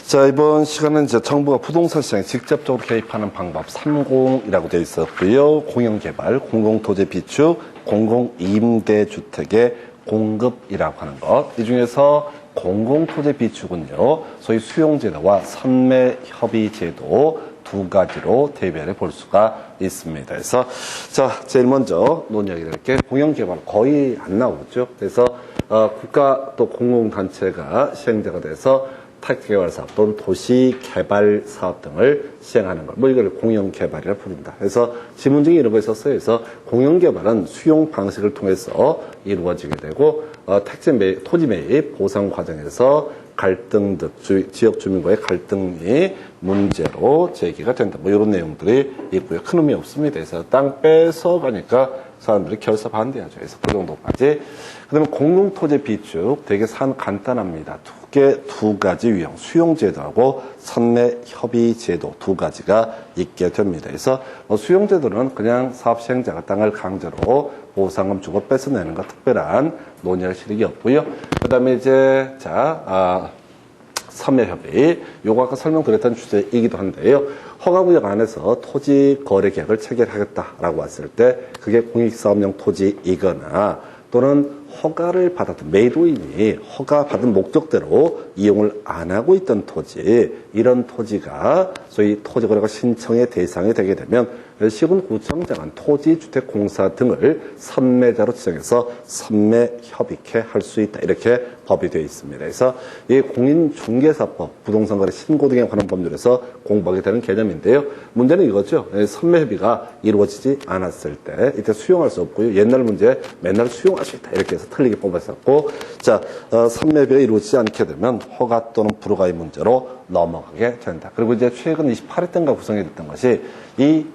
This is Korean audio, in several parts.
자, 이번 시간은 이제 정부가 부동산 시장에 직접적으로 개입하는 방법 30이라고 되어 있었고요. 공영개발, 공공토지 비축, 공공임대주택의 공급이라고 하는 것. 이 중에서 공공토지 비축은요, 소위 수용제도와 선매협의제도 두 가지로 대별해 볼 수가 있습니다. 그래서, 자, 제일 먼저 논의하게 될 게 공영개발 거의 안 나오죠. 그래서, 국가 또 공공단체가 시행자가 돼서 택지개발사업 또는 도시개발사업 등을 시행하는 것. 뭐 이걸 공영개발이라 부른다. 그래서 지문증이 이런 거 있었어요. 그래서 공영개발은 수용 방식을 통해서 이루어지게 되고, 토지 매입 보상 과정에서 갈등 등 지역 주민과의 갈등이 문제로 제기가 된다. 뭐 이런 내용들이 있고요. 큰 의미 없습니다. 그래서 땅 뺏어가니까 사람들이 결사 반대하죠. 그래서 그 정도까지. 그 다음에 공공토지 비축 되게 간단합니다. 두 가지 유형, 수용제도하고 선매협의제도 두 가지가 있게 됩니다. 그래서 수용제도는 그냥 사업 시행자가 땅을 강제로 보상금 주고 뺏어내는 것 특별한 논의할 실익이 없고요. 그 다음에 이제 선매협의, 요거 아까 설명드렸던 주제이기도 한데요. 허가구역 안에서 토지 거래 계약을 체결하겠다라고 왔을 때 그게 공익사업용 토지이거나 또는 허가를 받았던 매도인이 허가받은 목적대로 이용을 안 하고 있던 토지, 이런 토지가 소위 토지거래가 신청의 대상이 되게 되면 시군구청장은 토지주택공사 등을 선매자로 지정해서 선매협의케 할 수 있다. 이렇게 법이 되어 있습니다. 그래서 이 공인중개사법, 부동산거래 신고 등에 관한 법률에서 공부하게 되는 개념인데요. 문제는 이거죠. 선매협의가 이루어지지 않았을 때 이때 수용할 수 없고요. 옛날 문제 맨날 수용할 수 있다. 이렇게 해서 틀리게 뽑았었고, 자, 선매협의가 이루어지지 않게 되면 허가 또는 불허가의 문제로 넘어가게 된다. 그리고 이제 최근 28회 때인가 구성이 됐던 것이 이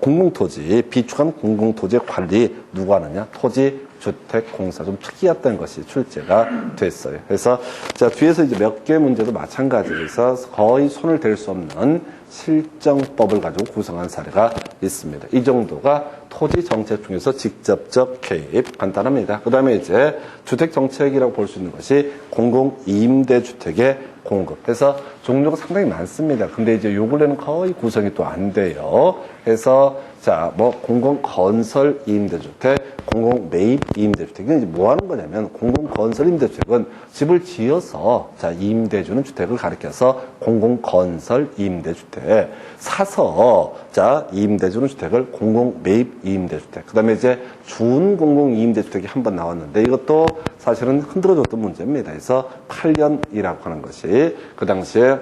공공토지, 비축한 공공토지의 관리 누가 하느냐? 토지주택공사. 좀 특이했던 것이 출제가 됐어요. 그래서 자, 뒤에서 이제 몇 개 문제도 마찬가지에서 거의 손을 댈 수 없는 실정법을 가지고 구성한 사례가 있습니다. 이 정도가 토지 정책 중에서 직접적 개입 간단합니다. 그 다음에 이제 주택 정책이라고 볼 수 있는 것이 공공임대주택의 공급. 그래서 종류가 상당히 많습니다. 근데 이제 요 근래는 거의 구성이 또 안 돼요. 그래서 자, 뭐 공공건설 임대주택, 공공매입 임대주택. 이게 이제 뭐 하는 거냐면 공공건설 임대주택은 집을 지어서 자, 임대주는 주택을 가리켜서 공공건설 임대주택. 사서 자, 임대주는 주택을 공공매입 임대주택. 그다음에 이제 준공공 임대주택이 한 번 나왔는데 이것도 사실은 흔들어줬던 문제입니다. 그래서 8년이라고 하는 것이 그 당시에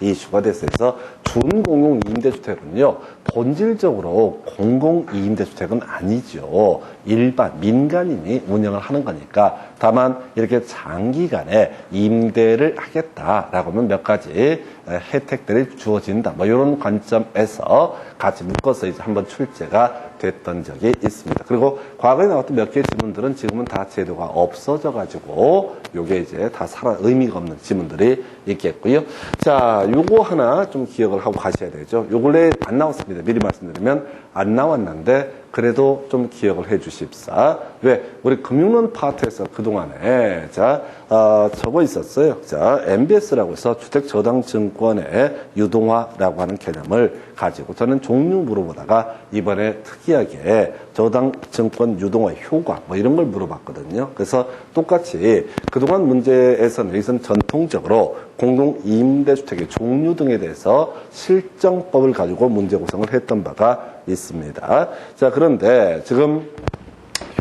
이슈가 됐어요. 준공공 임대주택은요, 본질적으로 공공 임대주택은 아니죠. 일반 민간인이 운영을 하는 거니까. 다만 이렇게 장기간에 임대를 하겠다라고 하면 몇 가지 혜택들이 주어진다. 뭐 이런 관점에서 같이 묶어서 이제 한번 출제가 됐던 적이 있습니다. 그리고 과거에 나왔던 몇 개의 지문들은 지금은 다 제도가 없어져가지고 요게 이제 다 의미가 없는 지문들이 있겠고요. 자, 요거 하나 좀 기억을 하고 가셔야 되죠. 요 근래 안 나왔습니다. 미리 말씀드리면 안 나왔는데 그래도 좀 기억을 해 주십사. 왜? 우리 금융론 파트에서 그동안에 저거 있었어요. 자, MBS라고 해서 주택저당증권의 유동화라고 하는 개념을 가지고 저는 종류 물어보다가 이번에 특이하게 저당증권 유동화 효과 뭐 이런 걸 물어봤거든요. 그래서 똑같이 그동안 문제에서는 여기서는 전통적으로 공동임대주택의 종류 등에 대해서 실정법을 가지고 문제 구성을 했던 바가 있습니다. 자, 그런데 지금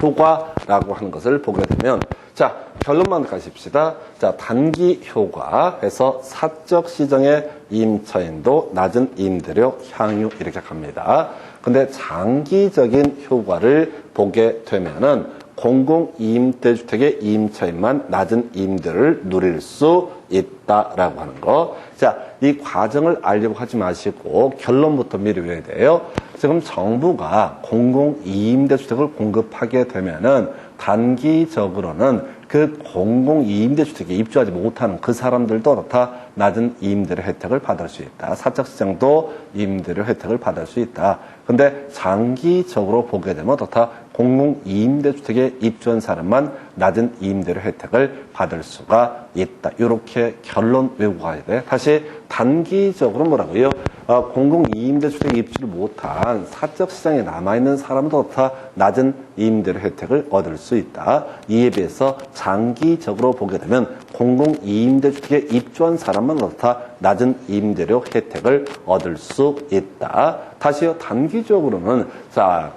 효과라고 하는 것을 보게 되면 자, 결론만 가십시다. 자, 단기 효과 해서 사적 시정의 임차인도 낮은 임대료 향유 이렇게 갑니다. 근데 장기적인 효과를 보게 되면은 공공임대주택의 임차인만 낮은 임대를 누릴 수 있다라고 하는 거. 자, 이 과정을 알려고 하지 마시고 결론부터 미리 외워야 돼요. 지금 정부가 공공임대주택을 공급하게 되면은 단기적으로는 그 공공임대주택에 입주하지 못하는 그 사람들도 다 낮은 임대료 혜택을 받을 수 있다. 사적시장도 임대료 혜택을 받을 수 있다. 근데 장기적으로 보게 되면 다 공공임대주택에 입주한 사람만 낮은 임대료 혜택을 받을 수가 있다. 이렇게 결론 외우고 가야 돼. 다시 단기적으로 뭐라고요? 공공임대주택에 입주를 못한 사적시장에 남아있는 사람도 다 낮은 임대료 혜택을 얻을 수 있다. 이에 비해서 장기적으로 보게 되면 공공임대주택에 입주한 사람만 다 낮은 임대료 혜택을 얻을 수 있다. 다시요, 단기적으로는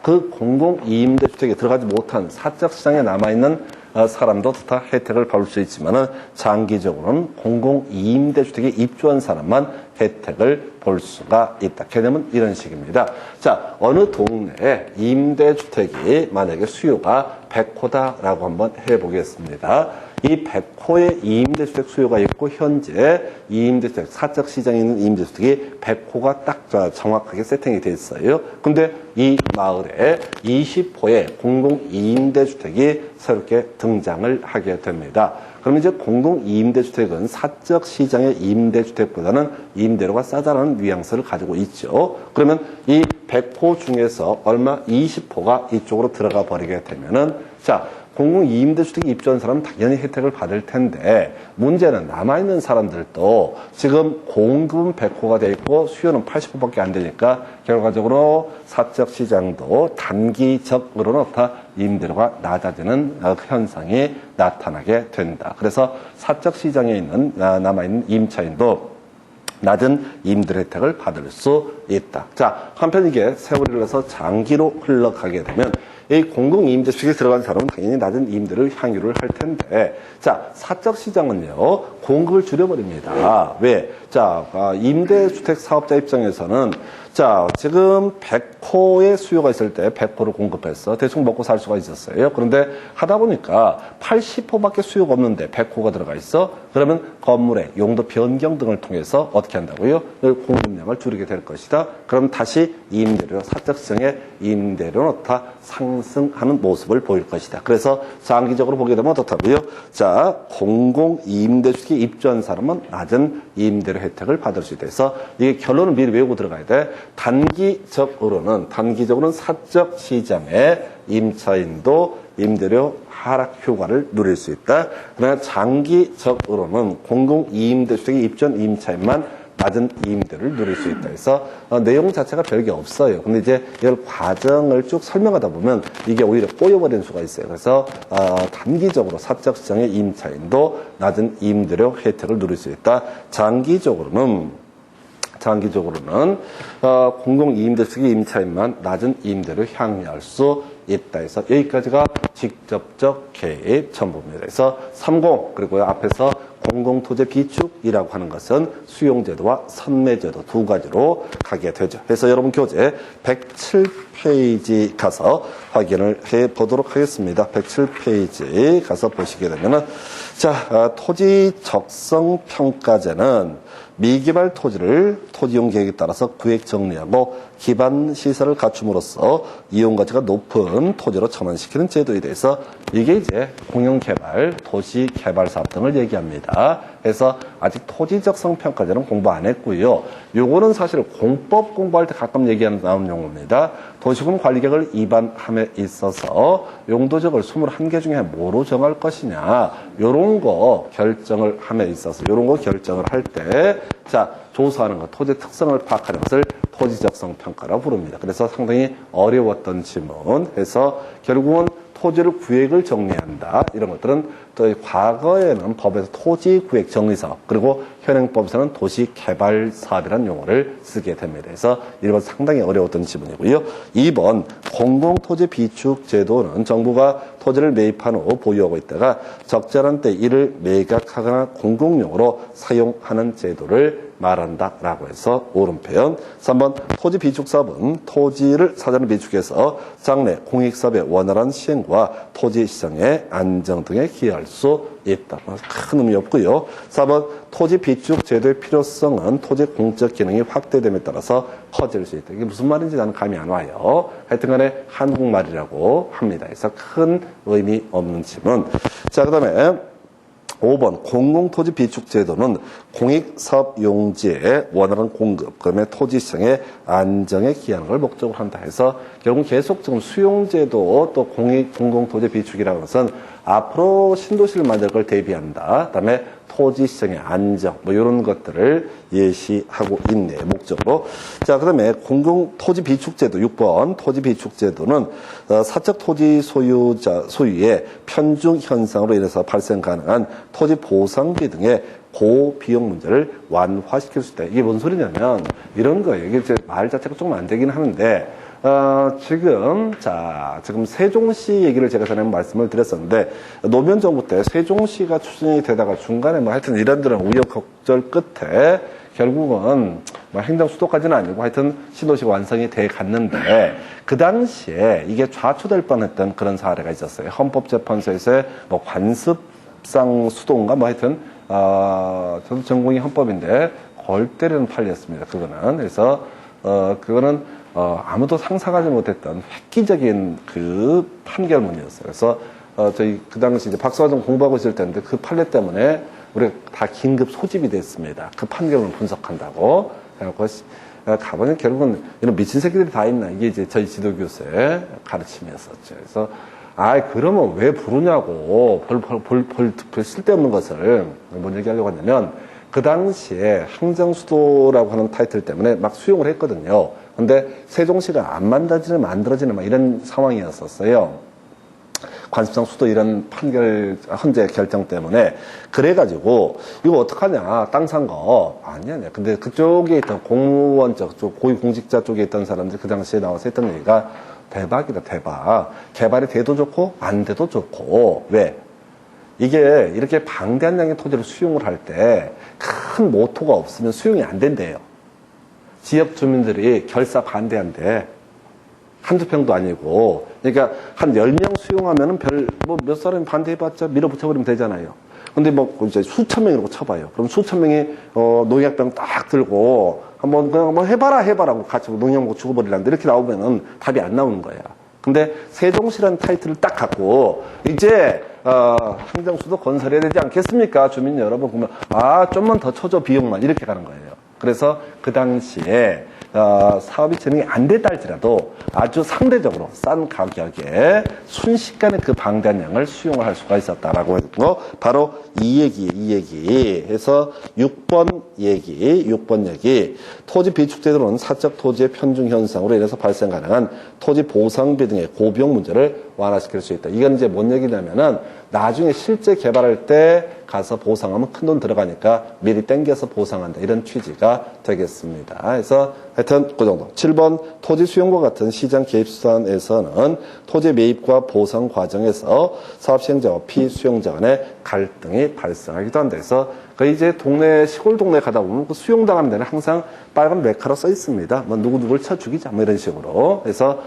그 공공임대주택에 들어가지 못한 사적시장에 남아있는 사람도 다 혜택을 받을 수 있지만은 장기적으로는 공공임대주택에 입주한 사람만 혜택을 볼 수가 있다. 개념은 이런 식입니다. 자, 어느 동네에 임대주택이 만약에 수요가 100호다라고 한번 해보겠습니다. 이 100호의 임대주택 수요가 있고 현재 임대주택, 사적 시장에 있는 임대주택이 100호가 딱 정확하게 세팅이 돼 있어요. 근데 이 마을에 20호의 공공임대주택이 새롭게 등장을 하게 됩니다. 그러면 이제 공공임대주택은 사적 시장의 임대주택보다는 임대료가 싸다라는 뉘앙스를 가지고 있죠. 그러면 이 100호 중에서 얼마 20호가 이쪽으로 들어가 버리게 되면은 공공임대주택에 입주한 사람은 당연히 혜택을 받을 텐데 문제는 남아있는 사람들도 지금 공급은 100호가 돼 있고 수요는 80호밖에 안 되니까 결과적으로 사적 시장도 단기적으로는 임대료가 낮아지는 현상이 나타나게 된다. 그래서 사적 시장에 있는 남아있는 임차인도 낮은 임대료 혜택을 받을 수 있다. 자, 한편 이게 세월이 흘러서 장기로 흘러가게 되면 이 공공임대주택에 들어간 사람은 당연히 낮은 임대료를 향유를 할 텐데, 사적 시장은요, 공급을 줄여버립니다. 왜? 임대주택 사업자 입장에서는 지금 100호의 수요가 있을 때 100호를 공급해서 대충 먹고 살 수가 있었어요. 그런데 하다 보니까 80호밖에 수요가 없는데 100호가 들어가 있어. 그러면 건물의 용도 변경 등을 통해서 어떻게 한다고요? 공급량을 줄이게 될 것이다. 그럼 다시 임대료, 사적 시장의 임대료는 상승하는 모습을 보일 것이다. 그래서 장기적으로 보게 되면 어떻다고요? 공공임대주택에 입주한 사람은 낮은 임대료 혜택을 받을 수 있다. 그래서 이게 결론을 미리 외우고 들어가야 돼. 단기적으로는 사적 시장의 임차인도 임대료 하락 효과를 누릴 수 있다. 그러나 장기적으로는 공공임대주택에 입주한 임차인만 낮은 임대를 누릴 수 있다 해서 내용 자체가 별게 없어요. 근데 이제 이걸 과정을 쭉 설명하다 보면 이게 오히려 꼬여버리는 수가 있어요. 그래서 단기적으로 사적 시장의 임차인도 낮은 임대료 혜택을 누릴 수 있다. 장기적으로는 공공임대주택의 임차인만 낮은 임대료 향유할 수 있다 해서 여기까지가 직접적 개입 전부입니다. 그래서 30 그리고 앞에서 공공토지 비축이라고 하는 것은 수용제도와 선매제도 두 가지로 가게 되죠. 그래서 여러분 교재 107페이지 가서 확인을 해 보도록 하겠습니다. 107페이지 가서 보시게 되면은 토지 적성 평가제는 미개발 토지를 토지용 계획에 따라서 구획 정리하고 기반 시설을 갖춤으로써 이용 가치가 높은 토지로 전환시키는 제도에 대해서 이게 이제 공영개발, 도시개발 사업 등을 얘기합니다. 그래서 아직 토지 적성 평가제는 공부 안 했고요. 요거는 사실 공법 공부할 때 가끔 나오는 용어입니다. 도시군 관리계획을 위반함에 있어서 용도적을 21개 중에 뭐로 정할 것이냐, 요런 거 결정을 함에 있어서 요런 거 결정을 할 때 조사하는 것, 토지 특성을 파악하는 것을 토지적성 평가라고 부릅니다. 그래서 상당히 어려웠던 질문 해서 결국은 토지를 구획을 정리한다. 이런 것들은 또 과거에는 법에서 토지구획 정리사업 그리고 현행법에서는 도시개발사업이라는 용어를 쓰게 됩니다. 그래서 1번 상당히 어려웠던 지문이고요. 2번 공공토지 비축제도는 정부가 토지를 매입한 후 보유하고 있다가 적절한 때 이를 매각하거나 공공용으로 사용하는 제도를 말한다라고 해서 옳은 표현. 3번 토지 비축사업은 토지를 사전에 비축해서 장래 공익사업의 원활한 시행과 토지 시장의 안정 등에 기여할 수 있다. 큰 의미 없고요. 4번 토지 비축 제도의 필요성은 토지 공적 기능이 확대됨에 따라서 커질 수 있다. 이게 무슨 말인지 나는 감이 안 와요. 하여튼간에 한국말이라고 합니다. 그래서 큰 의미 없는 질문. 그 다음에 5번 공공토지 비축제도는 공익사업용지의 원활한 공급, 그다음에 토지시장의 안정에 기하는 걸 목적으로 한다 해서 결국 계속 지금 수용제도 또 공공토지 비축이라는 것은 앞으로 신도시를 만들 걸 대비한다. 그다음에 토지시장의 안정 뭐 이런 것들을 예시하고 있네요. 목적으로. 자, 그다음에 공공토지 비축제도 6번 토지 비축제도는 사적 토지 소유의 편중 현상으로 인해서 발생 가능한 토지 보상비 등의 고비용 문제를 완화시킬 수 있다. 이게 뭔 소리냐면 이런 거예요. 이게 이제 말 자체가 조금 안 되긴 하는데 지금 세종시 얘기를 제가 전에 말씀을 드렸었는데, 노무현 정부 때 세종시가 추진이 되다가 중간에 뭐 하여튼 이런저런 우여곡절 끝에 결국은 뭐 행정 수도까지는 아니고 하여튼 신도시가 완성이 돼 갔는데, 그 당시에 이게 좌초될 뻔했던 그런 사례가 있었어요. 헌법재판소에서의 뭐 관습상 수도인가 뭐 하여튼, 저도 전공이 헌법인데, 골 때리는 판례였습니다. 그거는. 그래서, 그거는 아무도 상상하지 못했던 획기적인 그 판결문이었어요. 그래서 저희 그 당시 이제 박사과정 공부하고 있을 때인데 그 판례 때문에 우리가 다 긴급 소집이 됐습니다. 그 판결문을 분석한다고. 그래갖고 가보니 결국은 이런 미친 새끼들이 다 있나. 이게 이제 저희 지도교수의 가르침이었었죠. 그래서 그러면 왜 부르냐고 별 쓸데없는 것을 뭔 얘기하려고 하냐면 그 당시에 항정수도라고 하는 타이틀 때문에 막 수용을 했거든요. 근데 세종시가 안 만들어지는 막 이런 상황이었었어요. 관습상 수도 이런 헌재 결정 때문에. 그래가지고, 이거 어떡하냐, 땅 산 거. 아니야. 근데 그쪽에 있던 공무원 고위공직자 쪽에 있던 사람들이 그 당시에 나와서 했던 얘기가 대박이다, 대박. 개발이 돼도 좋고, 안 돼도 좋고. 왜? 이게 이렇게 방대한 양의 토지를 수용을 할 때 큰 모토가 없으면 수용이 안 된대요. 지역 주민들이 결사 반대한대. 한두 평도 아니고. 그러니까 한 10명 수용하면은 몇 사람이 반대해봤자 밀어붙여버리면 되잖아요. 근데 뭐 이제 수천 명이라고 쳐봐요. 그럼 수천 명이 농약병 딱 들고 한번 그냥 뭐 해봐라고 같이 농약 먹고 죽어버리려는데 이렇게 나오면은 답이 안 나오는 거야. 근데 세종시라는 타이틀을 딱 갖고 이제 항정수도 건설해야 되지 않겠습니까? 주민 여러분 보면 좀만 더 쳐줘 비용만 이렇게 가는 거예요. 그래서 그 당시에 사업이 진행이 안 됐다 할지라도 아주 상대적으로 싼 가격에 순식간에 그 방대한 양을 수용을 할 수가 있었다라고 했고, 바로 이 얘기 해서 6번 얘기. 토지 비축제도는 사적 토지의 편중 현상으로 인해서 발생 가능한 토지 보상비 등의 고비용 문제를 완화시킬 수 있다. 이건 이제 뭔 얘기냐면은 나중에 실제 개발할 때 가서 보상하면 큰 돈 들어가니까 미리 땡겨서 보상한다. 이런 취지가 되겠습니다. 그래서 하여튼 그 정도. 7번 토지 수용과 같은 시장 개입 수단에서는 토지 매입과 보상 과정에서 사업 시행자와 피수용자 간의 갈등이 발생하기도 한다. 그래서 그 이제 시골 동네 가다 보면 그 수용당하는 데는 항상 빨간 레카로 써 있습니다. 뭐 누구를 쳐 죽이자 뭐 이런 식으로. 그래서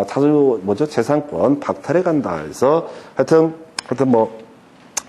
자주 재산권 박탈해 간다 해서 하여튼 뭐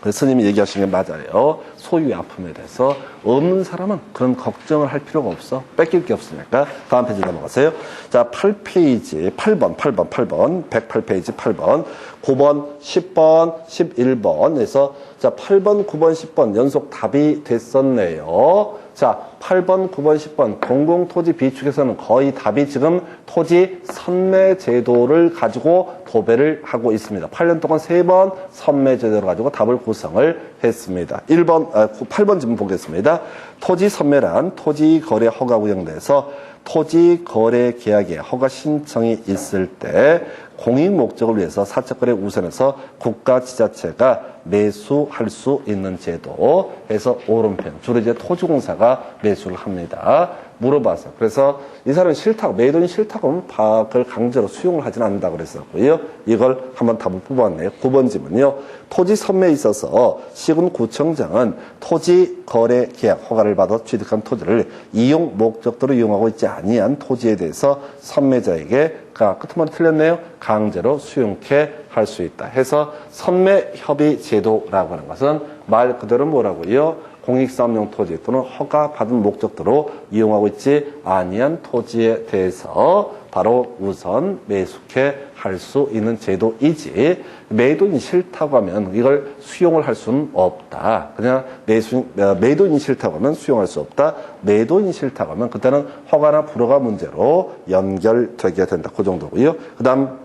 스님이 얘기하시는 게 맞아요. 소유의 아픔에 대해서 없는 사람은 그런 걱정을 할 필요가 없어. 뺏길 게 없으니까. 다음 페이지 넘어가세요. 자, 8번 108페이지 8번 9번 10번 11번 해서 자 8번 9번 10번 연속 답이 됐었네요. 자 8번 9번 10번 공공토지 비축에서는 거의 답이 지금 토지 선매 제도를 가지고 도배를 하고 있습니다. 8년 동안 3번 선매 제도를 가지고 답을 구성을 했습니다. 8번 질문 보겠습니다. 토지 선매란 토지 거래 허가 구역 내에서 토지 거래 계약에 허가 신청이 있을 때 공익 목적을 위해서 사적거래 우선해서 국가 지자체가 매수할 수 있는 제도 해서 오른편 주로 이제 토지공사가 매수를 합니다. 물어봐서 그래서 이 사람은 싫다고 매도인 싫다고 하면 그걸 강제로 수용을 하지는 않는다고 그랬었고요. 이걸 한번 답을 뽑았네요. 9번 질문이요. 토지 선매에 있어서 시군구청장은 토지 거래 계약 허가를 받아 취득한 토지를 이용 목적도로 이용하고 있지 아니한 토지에 대해서 선매자에게 끝머리 틀렸네요. 강제로 수용케 할 수 있다 해서 선매협의 제도라고 하는 것은 말 그대로 뭐라고요? 공익사업용 토지 또는 허가받은 목적도로 이용하고 있지 아니한 토지에 대해서 바로 우선 매수케 할 수 있는 제도이지 매도인이 싫다고 하면 이걸 수용을 할 수는 없다. 그냥 매도인이 싫다고 하면 수용할 수 없다. 매도인이 싫다고 하면 그때는 허가나 불허가 문제로 연결되게 된다. 그 정도고요. 그 다음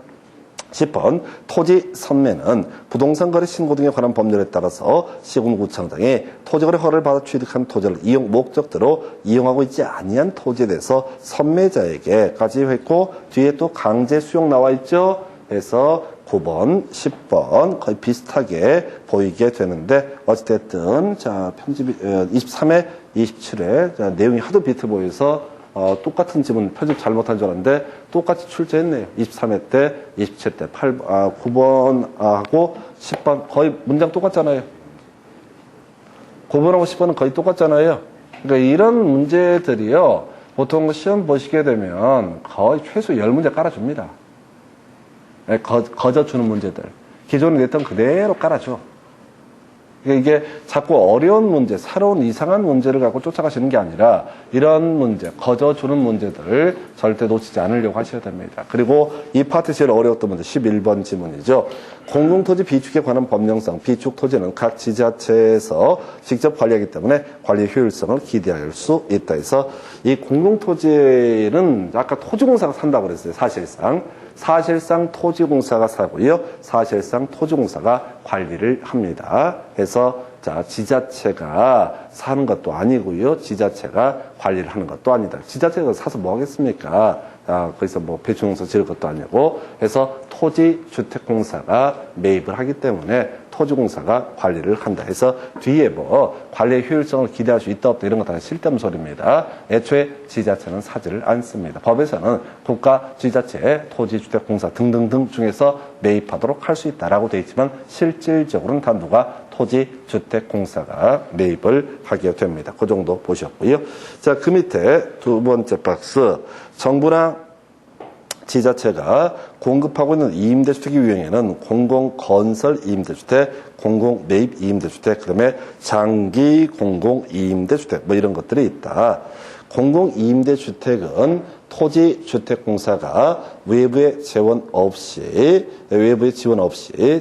10번 토지 선매는 부동산 거래 신고 등에 관한 법률에 따라서 시군구청장이 토지거래 허가를 받아 취득한 토지를 이용 목적대로 이용하고 있지 아니한 토지에 대해서 선매자에게까지 했고 뒤에 또 강제 수용 나와 있죠. 그래서 9번, 10번 거의 비슷하게 보이게 되는데 어찌됐든 자 편집이 23회, 27회 자, 내용이 하도 비슷해 보여서 똑같은 지문 편집 잘못한 줄 알았는데 똑같이 출제했네요. 23회 때, 27회 때 9번하고 10번 거의 문장 똑같잖아요. 9번하고 10번은 거의 똑같잖아요. 그러니까 이런 문제들이요. 보통 시험 보시게 되면 거의 최소 10문제 깔아줍니다. 거저주는 문제들. 기존에 냈던 그대로 깔아줘. 이게 자꾸 어려운 문제, 새로운 이상한 문제를 갖고 쫓아가시는 게 아니라 이런 문제, 거저주는 문제들을 절대 놓치지 않으려고 하셔야 됩니다. 그리고 이 파트 제일 어려웠던 문제 11번 지문이죠. 공공토지 비축에 관한 법령상 비축 토지는 각 지자체에서 직접 관리하기 때문에 관리 효율성을 기대할 수 있다 해서 이 공공토지는 아까 토지공사가 산다고 그랬어요. 사실상 토지공사가 사고요. 사실상 토지공사가 관리를 합니다. 그래서 자 지자체가 사는 것도 아니고요. 지자체가 관리를 하는 것도 아니다. 지자체가 사서 뭐 하겠습니까? 거기서 뭐 배추농사 지을 것도 아니고 해서 토지주택공사가 매입을 하기 때문에 토지공사가 관리를 한다 해서 뒤에 뭐 관리의 효율성을 기대할 수 있다 없다 이런 거 다 쓸데없는 소리입니다. 애초에 지자체는 사지를 않습니다. 법에서는 국가, 지자체, 토지주택공사 등등등 중에서 매입하도록 할 수 있다라고 되어 있지만 실질적으로는 다 누가 토지주택공사가 매입을 하게 됩니다. 그 정도 보셨고요. 자, 그 밑에 두 번째 박스 정부나 지자체가 공급하고 있는 이임대주택의 유형에는 공공건설 이임대주택, 공공매입 이임대주택, 그다음에 장기 공공이임대주택 뭐 이런 것들이 있다. 공공이임대주택은 토지주택공사가 외부의 지원 없이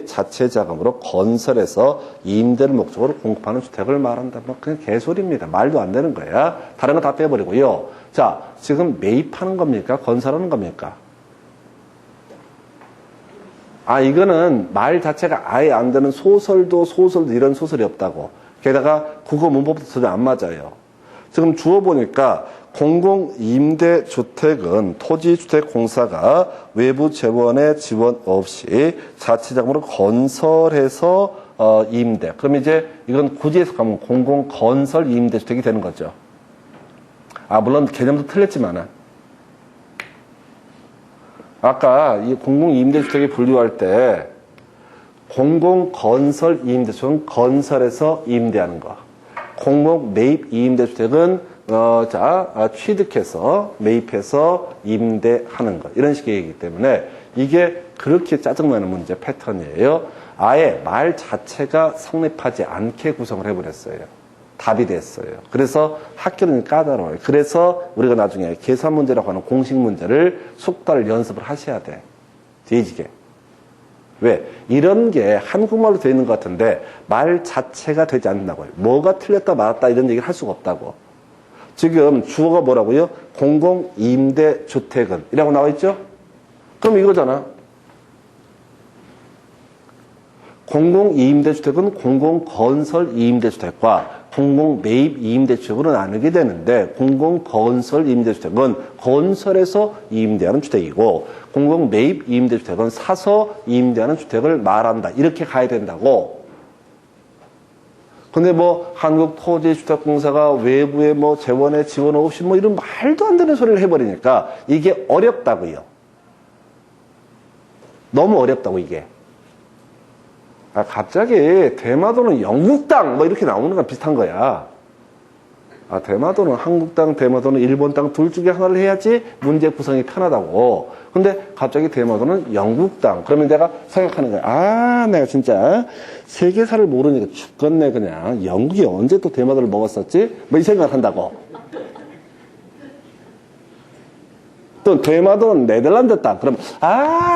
자체 자금으로 건설해서 임대를 목적으로 공급하는 주택을 말한다. 뭐 그냥 개소리입니다. 말도 안 되는 거야. 다른 거 다 빼버리고요. 자, 지금 매입하는 겁니까? 건설하는 겁니까? 이거는 말 자체가 아예 안 되는 소설도 이런 소설이 없다고. 게다가 국어 문법도 전혀 안 맞아요. 지금 주어 보니까 공공임대주택은 토지주택공사가 외부 재원의 지원 없이 자체자금으로 건설해서 임대. 그럼 이제 이건 굳이 해석하면 공공건설 임대주택이 되는 거죠. 물론 개념도 틀렸지만은. 아까 이 공공임대주택에 분류할 때 공공건설 이임대주택은 건설해서 임대하는 거. 공공매입 이임대주택은 취득해서 매입해서 임대하는 것. 이런 식의 얘기이기 때문에 이게 그렇게 짜증나는 문제 패턴이에요. 아예 말 자체가 성립하지 않게 구성을 해버렸어요. 답이 됐어요. 그래서 학교는 까다로워요. 그래서 우리가 나중에 계산 문제라고 하는 공식 문제를 숙달을 연습을 하셔야 돼. 뒤지게. 왜? 이런 게 한국말로 되어 있는 것 같은데 말 자체가 되지 않는다고요. 뭐가 틀렸다 맞았다 이런 얘기를 할 수가 없다고. 지금 주어가 뭐라고요? 공공임대주택은 이라고 나와 있죠? 그럼 이거잖아. 공공이임대주택은 공공건설 이임대주택과 공공매입 이임대주택으로 나누게 되는데 공공건설 이임대주택은 건설해서 이임대하는 주택이고 공공매입 이임대주택은 사서 이임대하는 주택을 말한다. 이렇게 가야 된다고. 근데 뭐 한국토지주택공사가 외부에 뭐 재원에 지원 없이 뭐 이런 말도 안 되는 소리를 해버리니까 이게 어렵다고요. 너무 어렵다고 이게. 갑자기 대마도는 영국 땅 뭐 이렇게 나오는 거랑 비슷한 거야. 대마도는 한국 땅, 대마도는 일본 땅 둘 중에 하나를 해야지 문제 구성이 편하다고. 근데 갑자기 대마도는 영국 땅. 그러면 내가 생각하는 거야. 내가 진짜 세계사를 모르니까 죽겠네 그냥. 영국이 언제 또 대마도를 먹었었지? 뭐 이 생각을 한다고. 또 대마도는 네덜란드 땅. 그럼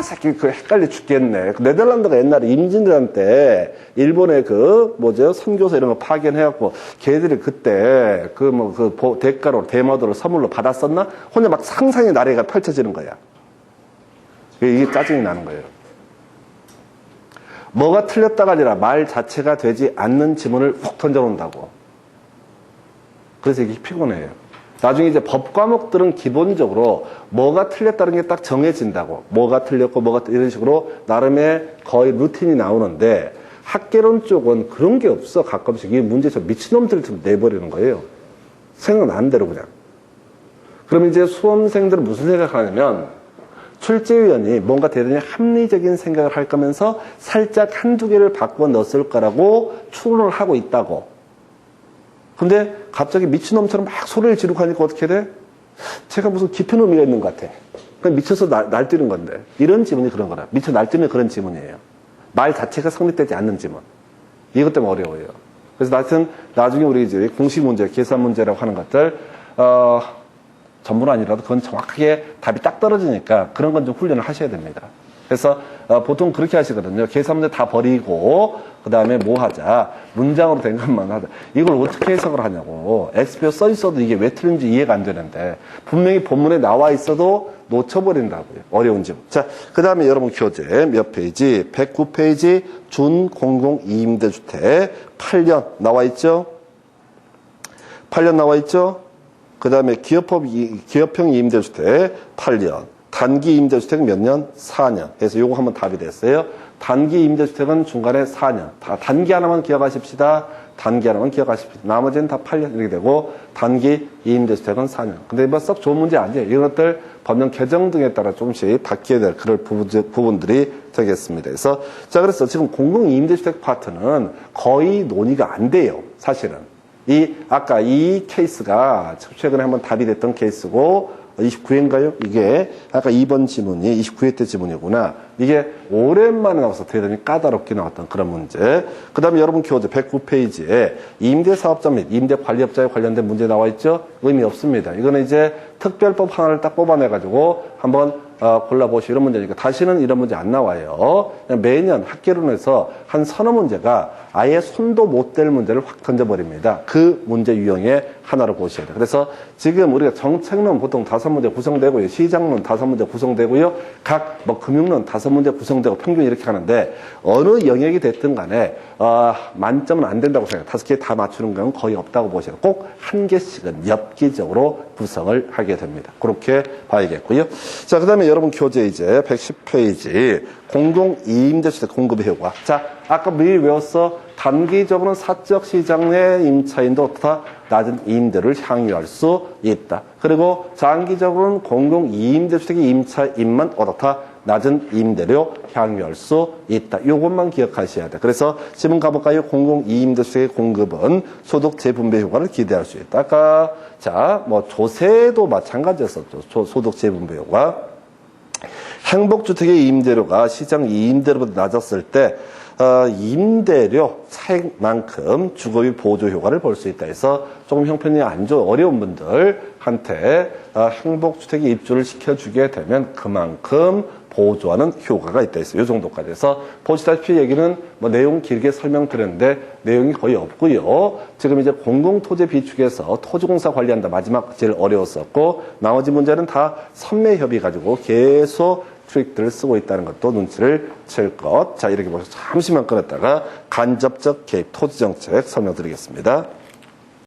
새끼 그 헷갈려 죽겠네. 네덜란드가 옛날에 임진왜란 때 일본의 선교사 이런 거 파견해갖고 걔들이 그때 대가로 대마도를 선물로 받았었나? 혼자 막 상상의 나래가 펼쳐지는 거야. 이게 짜증이 나는 거예요. 뭐가 틀렸다가 아니라 말 자체가 되지 않는 지문을 훅 던져놓는다고. 그래서 이게 피곤해요. 나중에 이제 법 과목들은 기본적으로 뭐가 틀렸다는 게 딱 정해진다고. 뭐가 틀렸고 이런 식으로 나름의 거의 루틴이 나오는데 학개론 쪽은 그런 게 없어. 가끔씩 이 문제에서 미친놈들을 좀 내버리는 거예요. 생각나는 대로 그냥. 그럼 이제 수험생들은 무슨 생각하냐면 출제위원이 뭔가 대단히 합리적인 생각을 할 거면서 살짝 한두 개를 바꿔 넣었을 거라고 추론을 하고 있다고. 근데 갑자기 미친놈처럼 막 소리를 지르고 하니까 어떻게 돼? 제가 무슨 깊은 의미가 있는 것 같아. 그냥 미쳐서 날뛰는 건데. 이런 지문이 그런 거라. 미쳐 날뛰는 그런 지문이에요. 말 자체가 성립되지 않는 지문. 이것 때문에 어려워요. 그래서 나중에 우리 이제 공식 문제, 계산 문제라고 하는 것들, 전부는 아니라도 그건 정확하게 답이 딱 떨어지니까 그런 건 좀 훈련을 하셔야 됩니다. 그래서 보통 그렇게 하시거든요. 계산 문제 다 버리고 그 다음에 뭐 하자. 문장으로 된 것만 하자. 이걸 어떻게 해석을 하냐고. X표 써 있어도 이게 왜 틀린지 이해가 안 되는데 분명히 본문에 나와 있어도 놓쳐버린다고요. 어려운 지문. 자, 그 다음에 여러분 교재 몇 페이지? 109페이지 준공공 2임대주택 8년 나와 있죠? 8년 나와 있죠? 그 다음에 기업형 임대주택 8년. 단기 임대주택 몇 년? 4년. 그래서 요거 한번 답이 됐어요. 단기 임대주택은 중간에 4년. 단기 하나만 기억하십시다. 단기 하나만 기억하십시다. 나머지는 다 8년 이렇게 되고 단기 임대주택은 4년. 근데 뭐 썩 좋은 문제 아니에요. 이런 것들 법령 개정 등에 따라 조금씩 바뀌어야 될 그런 부분들이 되겠습니다. 그래서 지금 공공 임대주택 파트는 거의 논의가 안 돼요. 사실은. 아까 이 케이스가 최근에 한번 답이 됐던 케이스고 29회인가요? 이게 아까 2번 지문이 29회 때 지문이구나. 이게 오랜만에 나와서 대단히 까다롭게 나왔던 그런 문제. 그 다음에 여러분 교재 109페이지에 임대사업자 및 임대관리업자에 관련된 문제 나와 있죠? 의미 없습니다. 이거는 이제 특별법 하나를 딱 뽑아내가지고 한번 골라보시오. 이런 문제니까 다시는 이런 문제 안 나와요. 그냥 매년 학개론에서 한 서너 문제가 아예 손도 못 댈 문제를 확 던져버립니다. 그 문제 유형의 하나로 보셔야 돼요. 그래서 지금 우리가 정책론 보통 5문제 구성되고요. 시장론 5문제 구성되고요. 각 금융론 5문제 구성되고 평균 이렇게 하는데 어느 영역이 됐든 간에 만점은 안 된다고 생각해요. 5개 다 맞추는 건 거의 없다고 보셔야 돼요. 꼭 한 개씩은 엽기적으로 구성을 하게 됩니다. 그렇게 봐야겠고요. 자, 그 다음에 여러분 교재 이제 110페이지 공공 이임대주택 공급의 효과. 자, 아까 미리 외웠어. 단기적으로는 사적 시장의 임차인도 어떻다? 낮은 임대를 향유할 수 있다. 그리고 장기적으로는 공공 이임대주택의 임차인만 어떻다? 낮은 임대료 향유할 수 있다. 이것만 기억하셔야 돼. 그래서 지금 가볼까요? 공공 이임대주택의 공급은 소득 재분배 효과를 기대할 수 있다. 아까 조세도 마찬가지였었죠. 소득 재분배 효과. 행복주택의 임대료가 시장 임대료보다 낮았을 때 임대료 차익만큼 주거비 보조 효과를 볼 수 있다 해서 조금 형편이 어려운 분들한테 행복주택에 입주를 시켜주게 되면 그만큼 보조하는 효과가 있다 했어요. 이 정도까지 해서 보시다시피 얘기는 내용 길게 설명드렸는데 내용이 거의 없고요. 지금 이제 공공토지 비축에서 토지공사 관리한다. 마지막 제일 어려웠었고 나머지 문제는 다 선매협의 가지고 계속 트릭들을 쓰고 있다는 것도 눈치를 챌 것. 자, 이렇게 보셔서 잠시만 끊었다가 간접적 개입 토지정책 설명드리겠습니다.